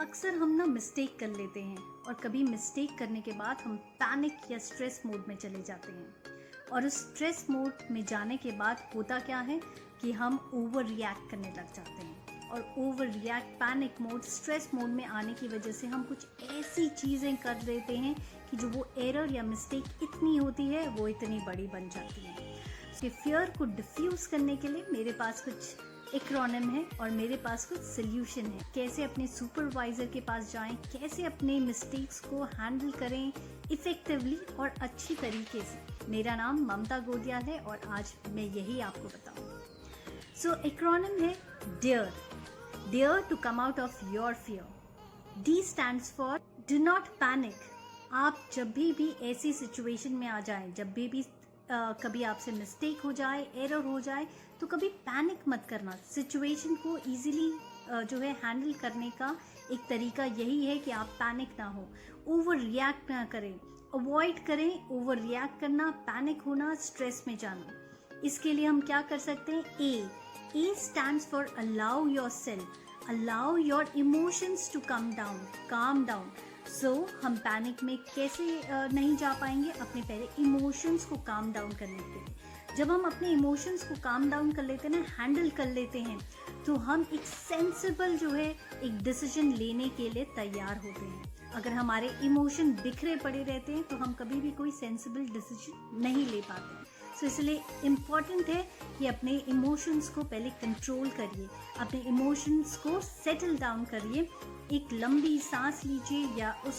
अक्सर हम ना मिस्टेक कर लेते हैं और कभी मिस्टेक करने के बाद हम पैनिक या स्ट्रेस मोड में चले जाते हैं। और उस स्ट्रेस मोड में जाने के बाद होता क्या है कि हम ओवर रिएक्ट करने लग जाते हैं। और over react, panic mode, stress mode में आने की वजह से हम कुछ ऐसी चीज़ें कर देते हैं कि जो वो एरर या मिस्टेक इतनी होती है वो इतनी बड़ी बन जाती है। इसके फियर को डिफ्यूज़ करने के लिए मेरे पास कुछ एक्रोनिम है और मेरे पास कुछ सोल्यूशन है। कैसे अपने सुपरवाइजर के पास जाएं, कैसे अपने मिस्टेक्स को हैंडल करें इफेक्टिवली और अच्छी तरीके से। मेरा नाम ममता गोदियाल है और आज मैं यही आपको बताऊंगी। सो एक्रोनिम है DARE. Dare to come out of your fear. D stands for do not panic. आप जब भी ऐसी सिचुएशन में आ जाएं, जब भी कभी आपसे मिस्टेक हो जाए, एरर हो जाए, तो कभी पैनिक मत करना। सिचुएशन को इजीली जो है हैंडल करने का एक तरीका यही है कि आप पैनिक ना हो, ओवर रिएक्ट ना करें, अवॉइड करें ओवर रिएक्ट करना, पैनिक होना, स्ट्रेस में जाना। इसके लिए हम क्या कर सकते हैं? A stands for allow yourself, allow your emotions to come down, calm down. So हम पैनिक में कैसे नहीं जा पाएंगे? अपने पहले इमोशंस को काम डाउन करने के लिए। जब हम अपने इमोशंस को काम डाउन कर लेते हैं ना, हैंडल कर लेते हैं, तो हम एक सेंसिबल जो है एक डिसीजन लेने के लिए तैयार होते हैं। अगर हमारे इमोशन बिखरे पड़े रहते हैं तो हम कभी भी कोई सेंसिबल डिसीजन नहीं ले पाते हैं। सो इसलिए इम्पॉर्टेंट है कि अपने इमोशंस को पहले कंट्रोल करिए, अपने इमोशंस को सेटल डाउन करिए। एक लंबी सांस लीजिए या उस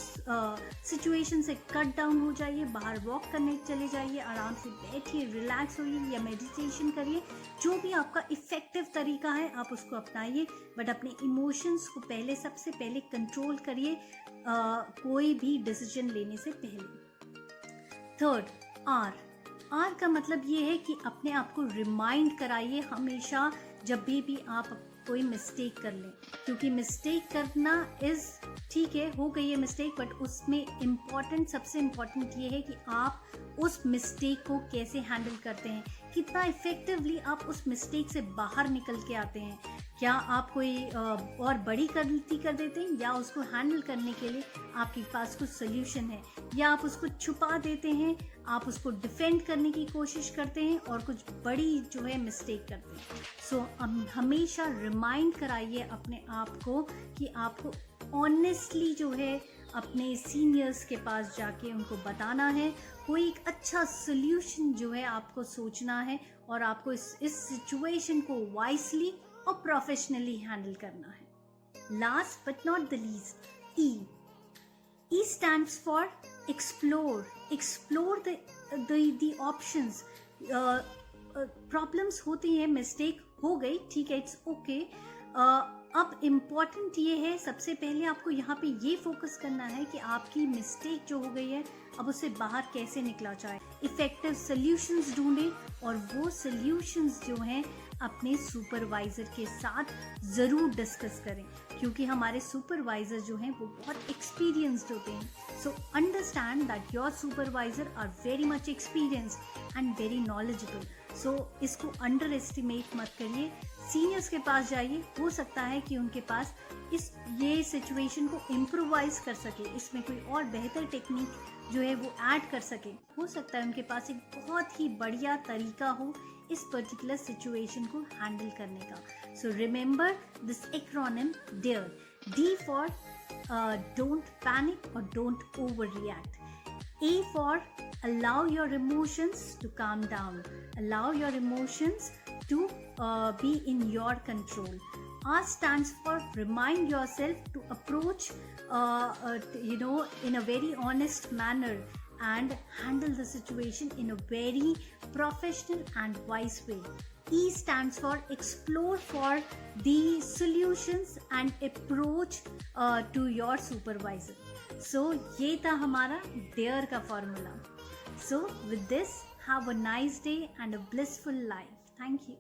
सिचुएशन से कट डाउन हो जाइए, बाहर वॉक करने चले जाइए, आराम से बैठिए, रिलैक्स होइए या मेडिटेशन करिए। जो भी आपका इफेक्टिव तरीका है आप उसको अपनाइए, बट अपने इमोशंस को पहले सबसे पहले कंट्रोल करिए कोई भी डिसीजन लेने से पहले। थर्ड, आर का मतलब ये है कि अपने आप को रिमाइंड कराइए हमेशा जब भी आप कोई मिस्टेक कर लें, क्योंकि मिस्टेक करना ठीक है, हो गई है मिस्टेक, बट उसमें सबसे इम्पॉर्टेंट ये है कि आप उस मिस्टेक को कैसे हैंडल करते हैं, कितना इफेक्टिवली आप उस मिस्टेक से बाहर निकल के आते हैं। क्या आप कोई और बड़ी गलती कर देते हैं, या उसको हैंडल करने के लिए आपके पास कुछ सोल्यूशन है, या आप उसको छुपा देते हैं, आप उसको डिफेंड करने की कोशिश करते हैं और कुछ बड़ी जो है मिस्टेक करते हैं। सो हमेशा रिमाइंड कराइए अपने आप को कि आपको ऑनेस्टली जो है अपने सीनियर्स के पास जाके उनको बताना है, कोई एक अच्छा सोल्यूशन जो है आपको सोचना है और आपको इस सिचुएशन को वाइसली और प्रोफेशनली हैंडल करना है। Last but not the least, E stands for explore the options. Problems होती हैं, मिस्टेक हो गई, ठीक है, इट्स ओके। अब इम्पॉर्टेंट ये है, सबसे पहले आपको यहाँ पे ये फोकस करना है कि आपकी मिस्टेक जो हो गई है अब उससे बाहर कैसे निकला जाए। इफेक्टिव सोल्यूशंस ढूंढें और वो सोल्यूशंस जो हैं अपने सुपरवाइजर के साथ ज़रूर डिस्कस करें, क्योंकि हमारे सुपरवाइजर जो हैं वो बहुत एक्सपीरियंस्ड होते हैं। So understand that your supervisor are very much experienced and very knowledgeable. So इसको अंडर एस्टिमेट मत करिए, सीनियर्स के पास जाइए, हो सकता है कि उनके पास ये सिचुएशन को इम्प्रोवाइज कर सके, इसमें कोई और बेहतर टेक्निक जो है वो ऐड कर सके। हो सकता है उनके पास एक बहुत ही बढ़िया तरीका हो इस पर्टिकुलर सिचुएशन को हैंडल करने का। So remember this acronym dare. D for don't panic और don't overreact. A for allow your emotions to calm down, allow your emotions to be in your control. R stands for remind yourself to approach in a very honest manner and handle the situation in a very professional and wise way. E stands for explore for the solutions and approach to your supervisor. So ये था हमारा dare का formula. So with this, have a nice day and a blissful life. Thank you.